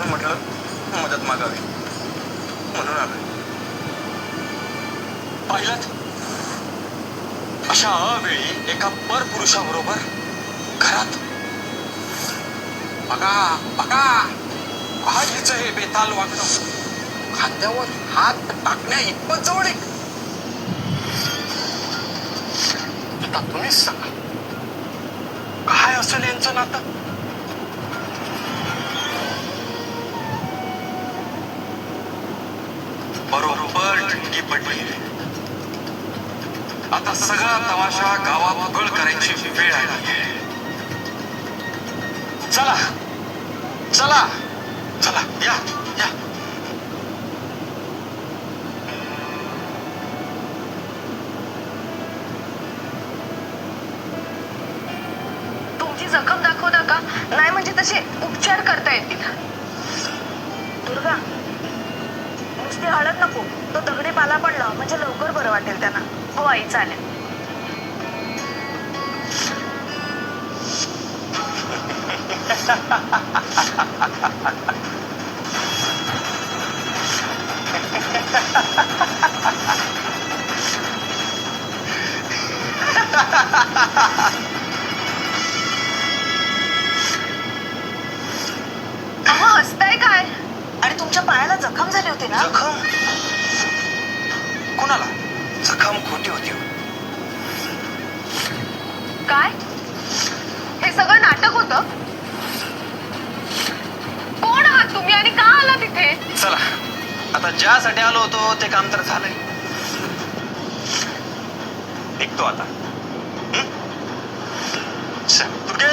म्हटलं मदत मागावी म्हणून आलोय. पाहिलं अशा अवेळी एका परपुरुषाबरोबर घरात बघा बघा काय हिचं हे बेताल वागणं, खांद्यावर हात टाकण्या इतपत जवळ आहे. आता तुम्हीच सांगा काय असेल यांचं नातं. बरोबर ठिणगी पडली. आता सगळा तमाशा गावात उघड करायची वेळ आली. चला चला चला या या. तुमची जखम दाखवता का? नाही म्हणजे तसे उपचार करता येतील. दुर्गा, नुसती हळद नको, तो दगडी पाला पडला म्हणजे लवकर बरं वाटेल त्यांना. हो आई, चालेल. हसताय काय? आणि तुमच्या पायाला जखम झाली होती ना? जखम कोणाला? जखम खोटी होती. काय हे सगळं नाटक होतं? कोण आहात तुम्ही आणि का आला तिथे? चला आता ज्यासाठी आलो होतो ते काम तर झालंय. निघतो आता. दुर्गे,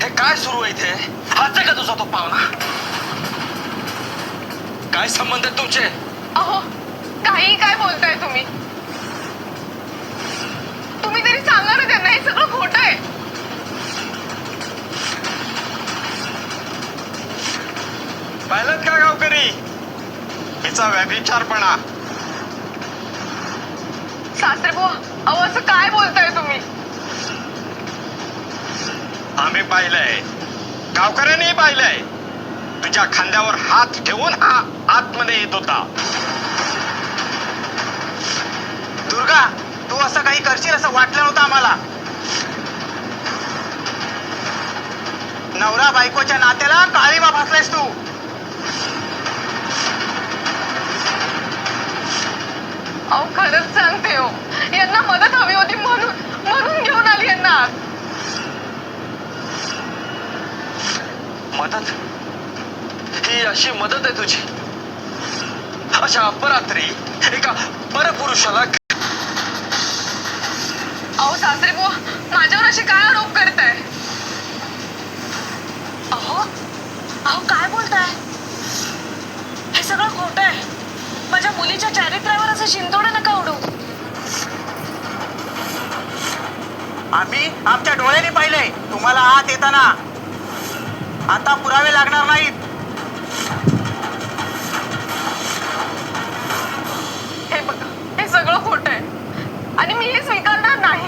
हे काय सुरू आहे इथे? हाच आहे का तुझा तो पाहुणा? काय संबंध आहेत तुमचे? अहो, काही काय बोलताय तुम्ही? तुम्ही तरी सांगा ना त्यांना, हे सगळं खोटं आहे. पाहिलं का गावकरी? हिचा व्यभिचारपणा. सासरेबुवा, अहो असं काय बोलताय तुम्ही? आम्ही पाहिलंय, गावकऱ्यांनी पाहिलंय. तुझ्या खांद्यावर हात ठेवून हा आतमध्ये येत होता. दुर्गा, तू असं काही करशील असं वाटलं नव्हतं आम्हाला. नवरा बायकोच्या नात्याला काळीमा फासलायस तू. अहो खरंच सांगते हो, यांना मदत हवी होती म्हणून घेऊन आली यांना. मदत? ही अशी मदत आहे तुझी? अशा अपरात्री एका परपुरुषाला? अहो सासरेबुवा, माझ्यावर असे काय आरोप करताय? अहो काय बोलताय? हे सगळं खोटं आहे. माझ्या मुलीच्या चारित्र्यावर असं शिंतोडं नका उडू. आम्ही आमच्या डोळ्याने पाहिलंय तुम्हाला आत येताना. आता पुरावे लागणार नाहीत. हे बघा, हे सगळं खोटं आहे आणि मी हे स्वीकारणार नाही.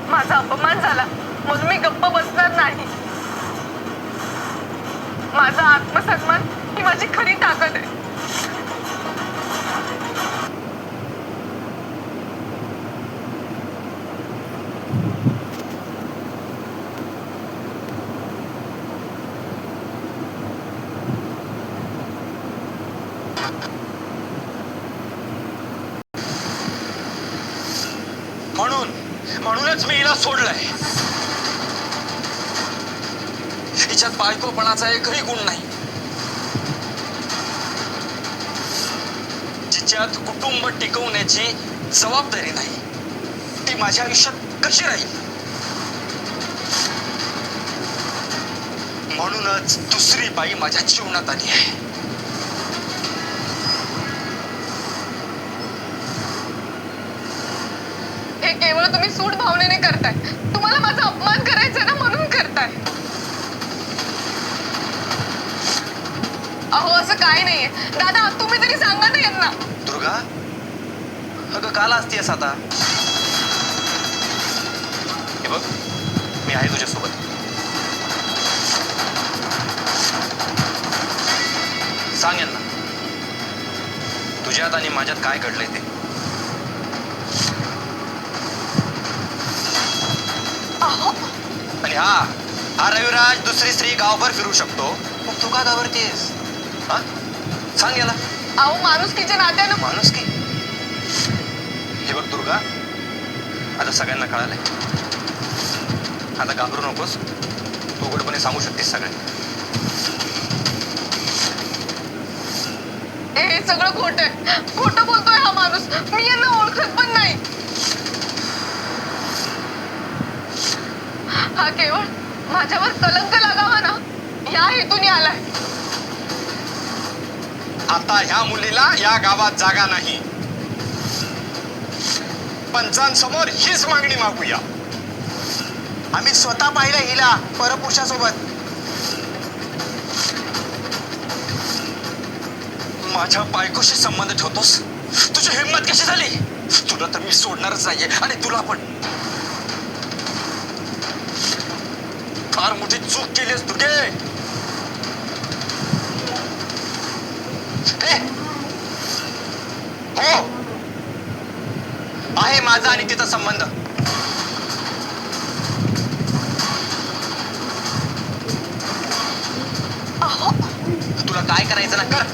माझा अपमान झाला म्हणून मी गप्प बसणार नाही. माझा आत्मसन्मान ही माझी खरी ताकद आहे. म्हणूनच मी हिला सोडलंय. हिच्यात बायकोपणाचा एकही गुण नाही. जिच्यात कुटुंब टिकवण्याची जबाबदारी नाही, ती माझ्या आयुष्यात कशी राहील? म्हणूनच दुसरी बाई माझ्या जीवनात आली आहे. हे केवळ तुम्ही सूड भावनेने करताय. तुम्हाला माझा अपमान करायचा ना म्हणून करताय. अहो असं काही नाहीये दादा, तुम्ही तरी सांगा ना यांना. दुर्गा, अगं काला असतीयस आता? हे बघ, मी आहे तुझ्यासोबत. सांग यांना तुझ्यात आणि माझ्यात काय घडलंय ते. अहो आणि हा रविराज दुसरी स्त्री गावभर फिरू शकतो, मग तू का घाबरतेस? हा, सांग याला. अहो माणुसकीच्या नात्यानं. माणूस की हे बघ दुर्गा, आता सगळ्यांना कळालंय. आता घाबरू नकोस, तू उघडपणे सांगू शकतेस सगळ्यांना. हे सगळं खोटं आहे. खोटं बोलतोय हा माणूस. मी यांना ओळखत पण नाही. हा केवळ माझ्यावर कलंक लागावा ना या हेतूने आलाय. आता ह्या मुलीला या गावात जागा नाही. पंचांसमोर हीच मागणी मागूया. आम्ही स्वतः पाहिलं हिला परपुरुषासोबत. माझ्या बायकोशी संबंध ठेवतोस? तुझी हिंमत कशी झाली? तुला तर मी सोडणारच नाहीये, आणि तुला पण. फार मोठी चूक केलीस दुर्गे. हो, आहे माझा आणि तिचा संबंध. अहो तुला काय करायचं ना कर.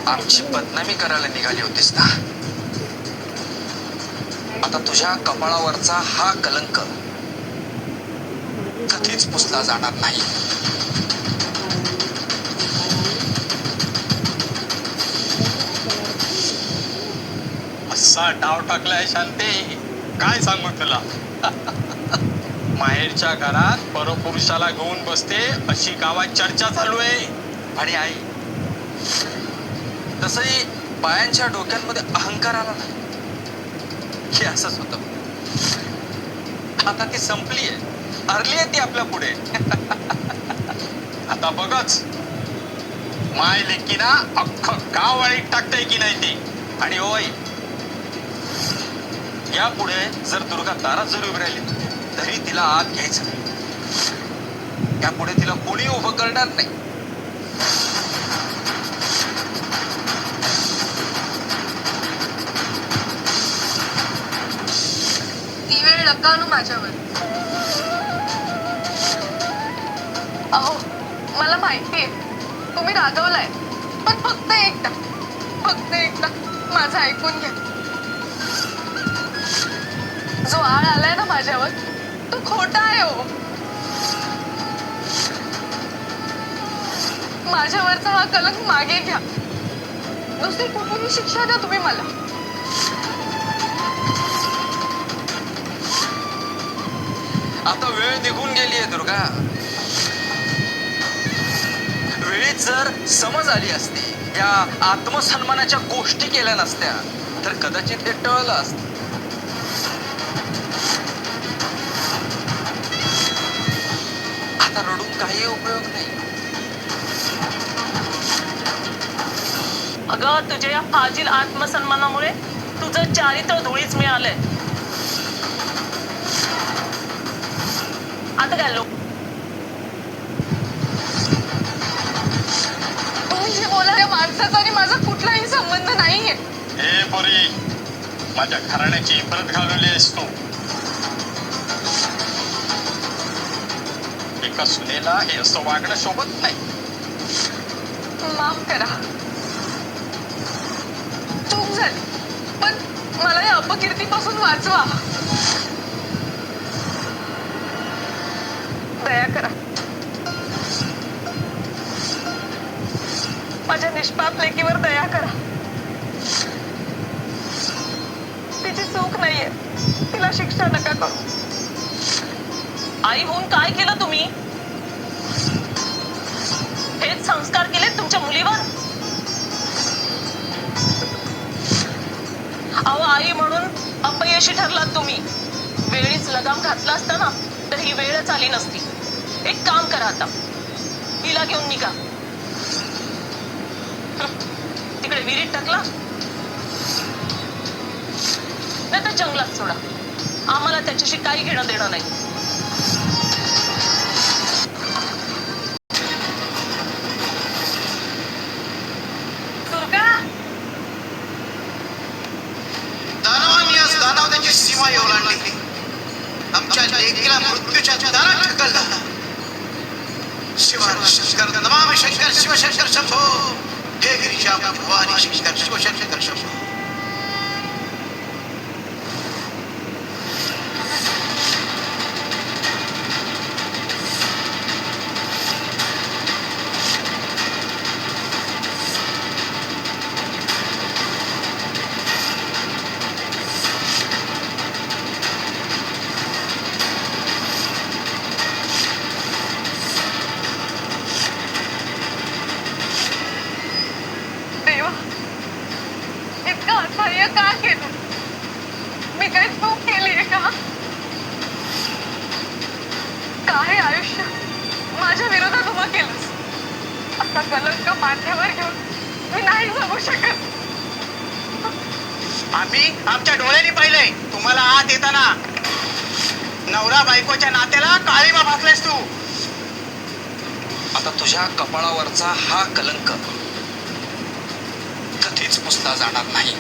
आमची बदनामी करायला निघाली होतीस ना? आता तुझ्या कपाळावरचा हा कलंक कधीच पुसला जाणार नाही. असा डाव टाकलाय शांती, काय सांगू तुला. माहेरच्या घरात परपुरुषाला घेऊन बसते अशी गावात चर्चा चालू आहे. आणि आई, तसंही बायांच्या डोक्यांमध्ये अहंकार आला ना, हे असंच होतं. आता ती संपली आहे, हरली आहे ती आपल्या पुढे. आता बघच, माय लेकीना अख्खं गाव वाळीत टाकतंय की नाही ते. आणि होय, यापुढे जर दुर्गा दारात जरी उभी राहिली तरी तिला आत घ्यायचं नाही. यापुढे तिला कोणी उभं करणार नाही. ती वेळ नका आणू माझ्यावर. अहो मला माहितीये तुम्ही रागवलाय, पण फक्त एकदा माझं ऐकून घ्या. जो आळ आलाय ना माझ्यावर तो खोटा आहे. हो, माझ्यावरचा हा कलंक मागे घ्या. दुसरी कुठलीही शिक्षा द्या तुम्ही मला. आता वेळ निघून गेली आहे दुर्गा. वेळीत जर समज आली असती, या आत्मसन्मानाच्या गोष्टी केल्या नसत्या, तर कदाचित हे टळलं असतं. आता रडून काही उपयोग नाही. अगं तुझ्या या फाजील आत्मसन्मानामुळे तुझं चारित्र्य धुळीच मिळालंय. आता काय लोक तुम्ही जे बोला त्या माणसाचा आणि माझा कुठलाही संबंध नाहीये. हे पोरी, माझ्या घराण्याची इफरत घालवली आहेस तू. एका सुनेला हे असं वागणं शोभत नाही. माफ करा, चूक झाली, पण मला या अपकीर्तीपासून वाचवा. दया करा. माझ्या निष्पाप लेकीवर दया करा. तिची चूक नाहीये, तिला शिक्षा नका करू. आई होऊन काय केलं तुम्ही? हेच संस्कार केले तुमच्या मुलीवर? अपयशी ठरलात तुम्ही. वेळीच लगाम घातला असता ना तर ही वेळच आली नसती. एक काम करा आता, हिला घेऊन निघा. तिकडे विहिरीत टाकला नाही तर जंगलात सोडा. आम्हाला त्याच्याशी काही घेणं देणं नाही. दुर्गा, दानवांनी आज दानवतेची सीमा ओलांडली. आमच्या लेकीला मृत्यूच्या दारात ढकलला. शिवाय शंकर नमामि शंकर शिवशंकर शंभो. हे गिरिजा भवानी शंकर शिवशंकर शंभो. देवा, इतकं असह्य का केलं? मी काही चूक केलीये का? काय आयुष्य माझ्या विरोधात उभं केलंस? असा कलंक माथ्यावर घेऊन मी नाही जगू शकत. आम्ही आमच्या डोळ्यांनी पाहिलंय तुम्हाला आत येताना. नवरा बायकोच्या नात्याला काळीमा फासलेस तू. आता तुझ्या कपाळावरचा हा कलंक कधीच पुसला जाणार नाही.